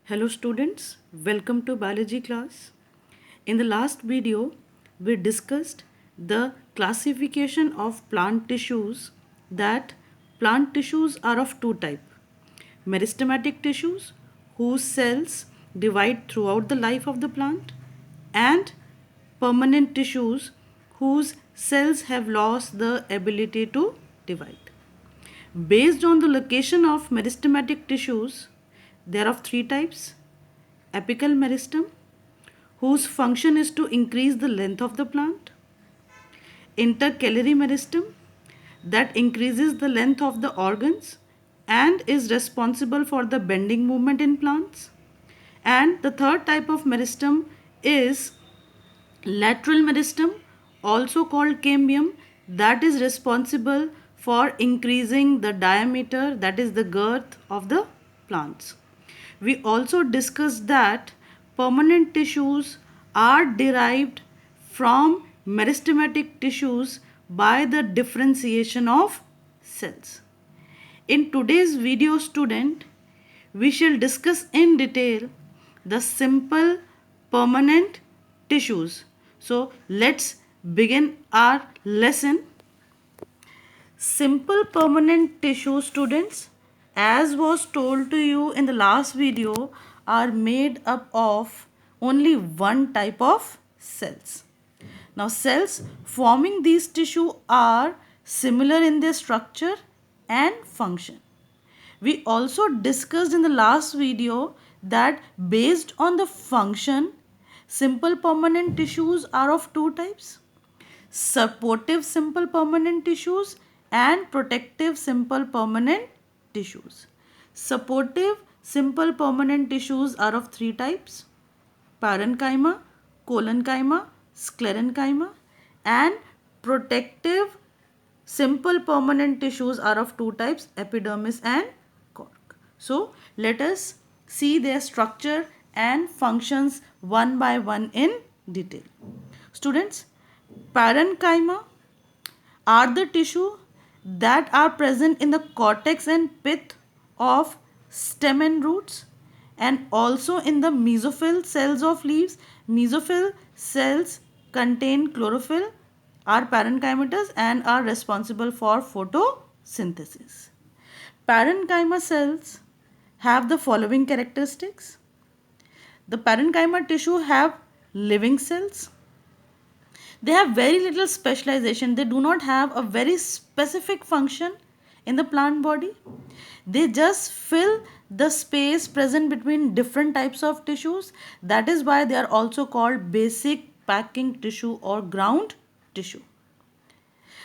Hello students, welcome to biology class. In the last video, we discussed the classification of plant tissues that plant tissues are of two types. Meristematic tissues whose cells divide throughout the life of the plant and permanent tissues whose cells have lost the ability to divide. Based on the location of meristematic tissues, there are of three types. Apical meristem, whose function is to increase the length of the plant. Intercalary meristem, that increases the length of the organs and is responsible for the bending movement in plants. And the third type of meristem is lateral meristem, also called cambium, that is responsible for increasing the diameter, that is the girth of the plants. We also discussed that permanent tissues are derived from meristematic tissues by the differentiation of cells. In today's video, student, we shall discuss in detail the simple permanent tissues. So let's begin our lesson. Simple permanent tissue, students, as was told to you in the last video, are made up of only one type of cells. Now cells forming these tissue are similar in their structure and function. We also discussed in the last video that based on the function, simple permanent tissues are of two types: supportive simple permanent tissues and protective simple permanent tissues. Supportive simple permanent tissues are of three types: parenchyma, collenchyma, sclerenchyma, and protective simple permanent tissues are of two types: epidermis and cork. So let us see their structure and functions one by one in detail. Students, parenchyma are the tissue that are present in the cortex and pith of stem and roots, and also in the mesophyll cells of leaves. Mesophyll cells contain chlorophyll, are parenchymatous and are responsible for photosynthesis. Parenchyma cells have the following characteristics. The parenchyma tissue have living cells. They have very little specialization. They do not have a very specific function in the plant body. They just fill the space present between different types of tissues. That is why they are also called basic packing tissue or ground tissue.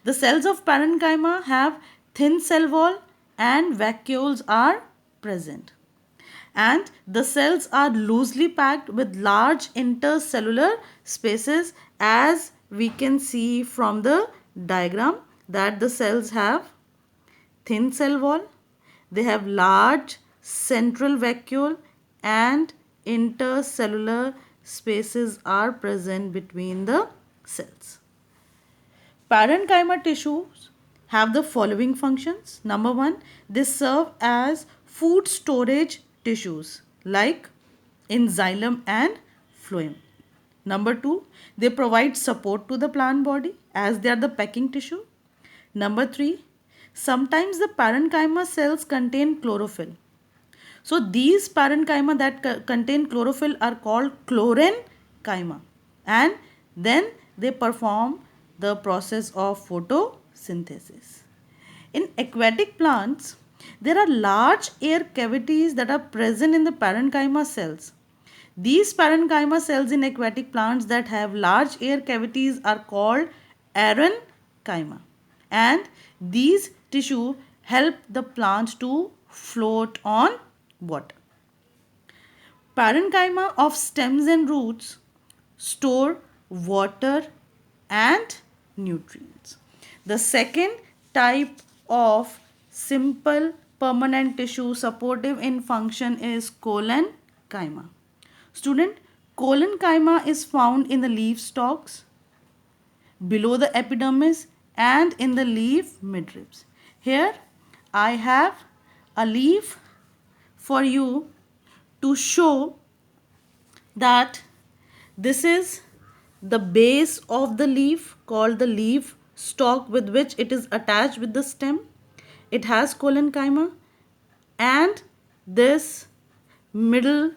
The cells of parenchyma have thin cell wall and vacuoles are present. And the cells are loosely packed with large intercellular spaces, as we can see from the diagram that the cells have thin cell wall, they have large central vacuole, and intercellular spaces are present between the cells. Parenchyma tissues have the following functions. Number one, they serve as food storage tissues like in xylem and phloem. Number two, they provide support to the plant body as they are the packing tissue. Number three, sometimes the parenchyma cells contain chlorophyll. So these parenchyma that contain chlorophyll are called chlorenchyma, and then they perform the process of photosynthesis. In aquatic plants, there are large air cavities that are present in the parenchyma cells. These parenchyma cells in aquatic plants that have large air cavities are called aerenchyma, and these tissue help the plant to float on water. Parenchyma of stems and roots store water and nutrients. The second type of simple permanent tissue supportive in function is collenchyma. Student, collenchyma is found in the leaf stalks, below the epidermis, and in the leaf midribs. Here I have a leaf for you to show that this is the base of the leaf called the leaf stalk with which it is attached with the stem. It has collenchyma, and this middle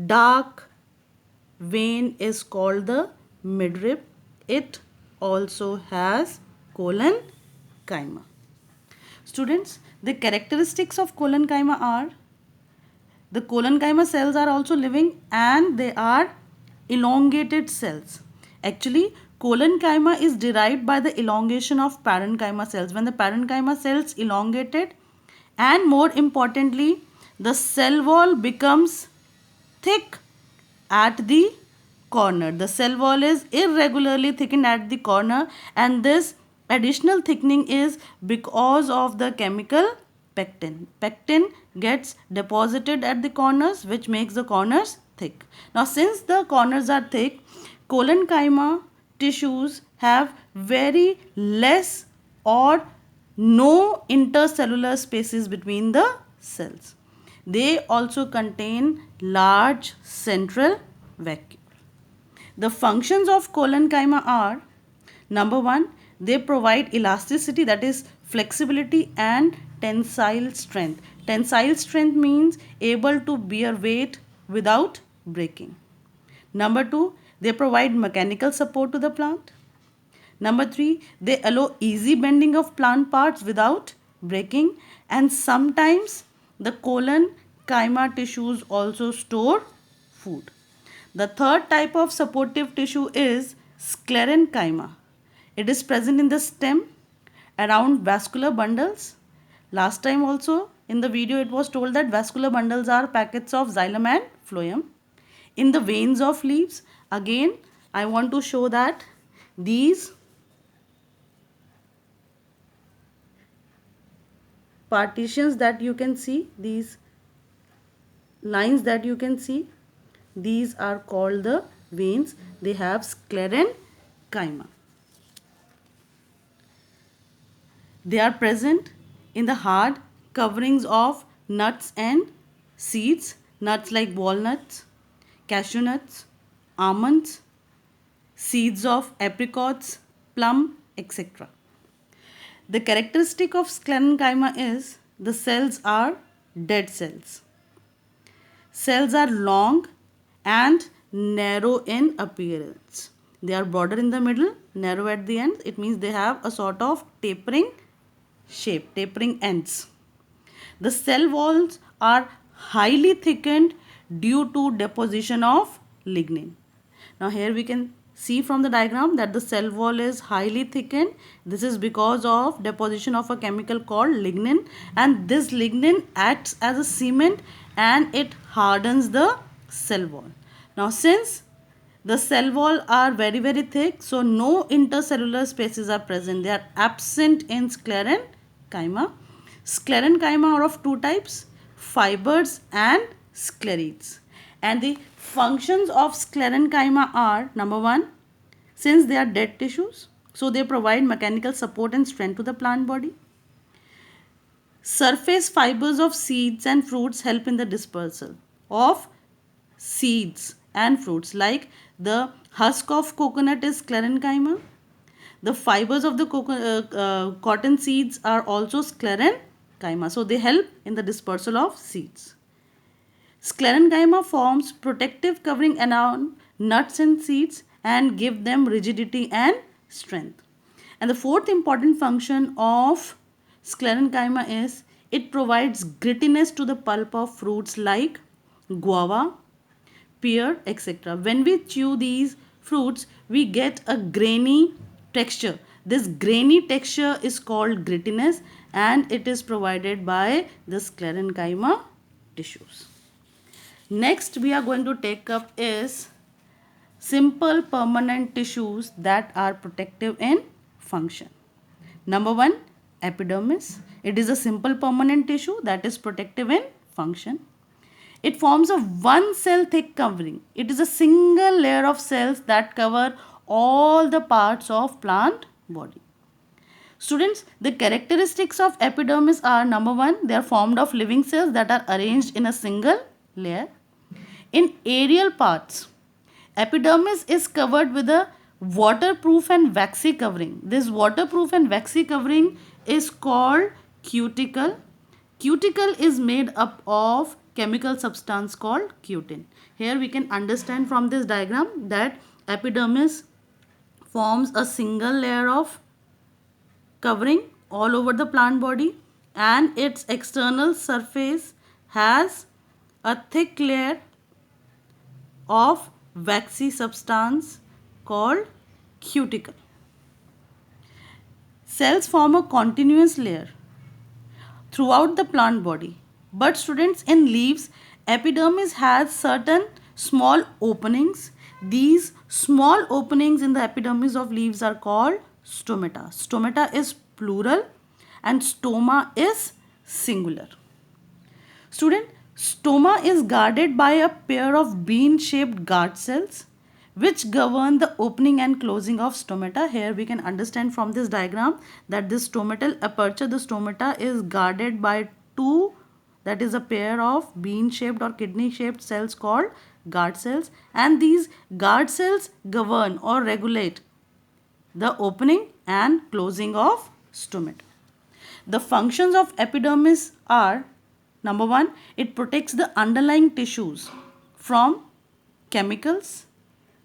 dark vein is called the midrib. It also has collenchyma. Students, the characteristics of collenchyma are the collenchyma cells are also living and they are elongated cells. Actually, collenchyma is derived by the elongation of parenchyma cells. When the parenchyma cells elongated, and more importantly, the cell wall becomes thick at the corner. The cell wall is irregularly thickened at the corner, and this additional thickening is because of the chemical pectin. Pectin gets deposited at the corners, which makes the corners thick. Now, since the corners are thick, collenchyma tissues have very less or no intercellular spaces between the cells. They also contain large central vacuole. The functions of collenchyma are: number one, they provide elasticity, that is flexibility, and tensile strength. Tensile strength means able to bear weight without breaking. Number two, they provide mechanical support to the plant. Number three, they allow easy bending of plant parts without breaking, and sometimes the collenchyma tissues also store food. The third type of supportive tissue is sclerenchyma. It is present in the stem around vascular bundles. Last time also in the video it was told that vascular bundles are packets of xylem and phloem. In the veins of leaves, again I want to show that these partitions that you can see, these lines that you can see, these are called the veins. They have sclerenchyma. They are present in the hard coverings of nuts and seeds, nuts like walnuts, cashew nuts, almonds, seeds of apricots, plum, etc. The characteristic of sclerenchyma is the cells are dead cells. Cells are long and narrow in appearance. They are broader in the middle, narrow at the end. It means they have a sort of tapering shape, tapering ends. The cell walls are highly thickened due to deposition of lignin. Now here we can see from the diagram that the cell wall is highly thickened. This is because of deposition of a chemical called lignin, and this lignin acts as a cement and it hardens the cell wall. Now since the cell wall are very thick, so no intercellular spaces are present. They are absent in sclerenchyma. Sclerenchyma are of two types, fibers and sclerites. And the functions of sclerenchyma are: number one, since they are dead tissues, so they provide mechanical support and strength to the plant body. Surface fibers of seeds and fruits help in the dispersal of seeds and fruits, like the husk of coconut is sclerenchyma. The fibers of the cotton seeds are also sclerenchyma, so they help in the dispersal of seeds. Sclerenchyma forms protective covering around nuts and seeds and give them rigidity and strength. And the fourth important function of sclerenchyma is it provides grittiness to the pulp of fruits like guava, pear, etc. When we chew these fruits, we get a grainy texture. This grainy texture is called grittiness, and it is provided by the sclerenchyma tissues. Next we are going to take up is simple permanent tissues that are protective in function. Number one, epidermis. It is a simple permanent tissue that is protective in function. It forms a one cell thick covering. It is a single layer of cells that cover all the parts of plant body. Students, the characteristics of epidermis are: number one, they are formed of living cells that are arranged in a single layer. In aerial parts, epidermis is covered with a waterproof and waxy covering. This waterproof and waxy covering is called cuticle. Cuticle is made up of chemical substance called cutin. Here we can understand from this diagram that epidermis forms a single layer of covering all over the plant body, and its external surface has a thick layer of waxy substance called cuticle. Cells form a continuous layer throughout the plant body. But students, in leaves, epidermis has certain small openings. These small openings in the epidermis of leaves are called stomata. Stomata is plural and stoma is singular. Student, stoma is guarded by a pair of bean-shaped guard cells which govern the opening and closing of stomata. Here we can understand from this diagram that this stomatal aperture, the stomata, is guarded by two, that is a pair of bean-shaped or kidney-shaped cells called guard cells, and these guard cells govern or regulate the opening and closing of stomata. The functions of epidermis are: number one, it protects the underlying tissues from chemicals,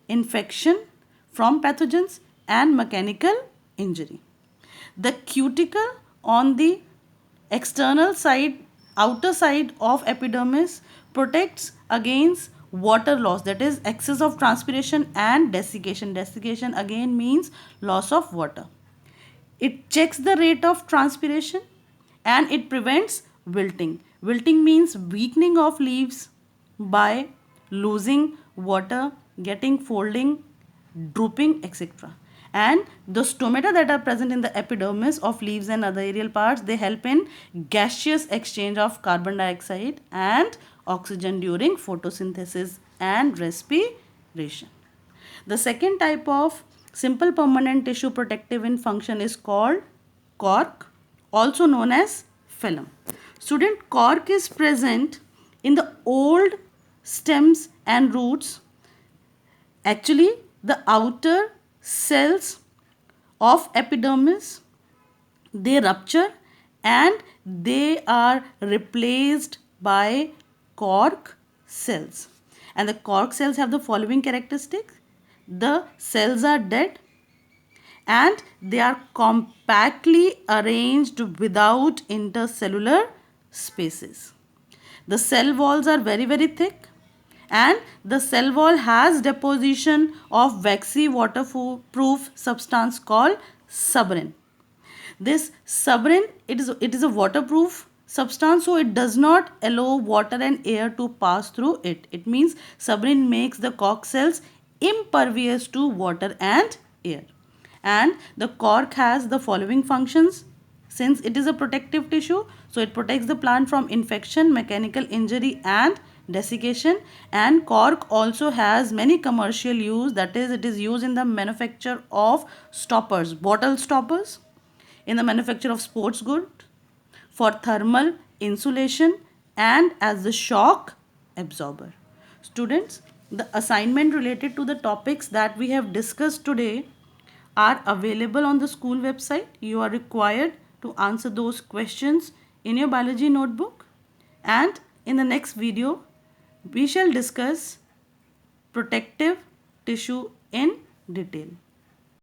infection from pathogens, and mechanical injury. The cuticle on the external side, outer side of epidermis, protects against water loss, that is excess of transpiration and desiccation. Desiccation again means loss of water. It checks the rate of transpiration and it prevents wilting. Wilting means weakening of leaves by losing water, getting folding, drooping, etc. And the stomata that are present in the epidermis of leaves and other aerial parts, they help in gaseous exchange of carbon dioxide and oxygen during photosynthesis and respiration. The second type of simple permanent tissue protective in function is called cork, also known as phloem. Student, cork is present in the old stems and roots. Actually, the outer cells of epidermis, they rupture and they are replaced by cork cells. And the cork cells have the following characteristics: the cells are dead and they are compactly arranged without intercellular spaces. The cell walls are very, very thick, and the cell wall has deposition of waxy waterproof substance called suberin. This suberin, it is a waterproof substance, so it does not allow water and air to pass through it. It means suberin makes the cork cells impervious to water and air. And the cork has the following functions. Since it is a protective tissue, so it protects the plant from infection, mechanical injury and desiccation. And cork also has many commercial use, that is, it is used in the manufacture of stoppers, bottle stoppers, in the manufacture of sports goods, for thermal insulation, and as the shock absorber. Students, the assignment related to the topics that we have discussed today are available on the school website. You are required to answer those questions in your biology notebook, and in the next video we shall discuss protective tissue in detail.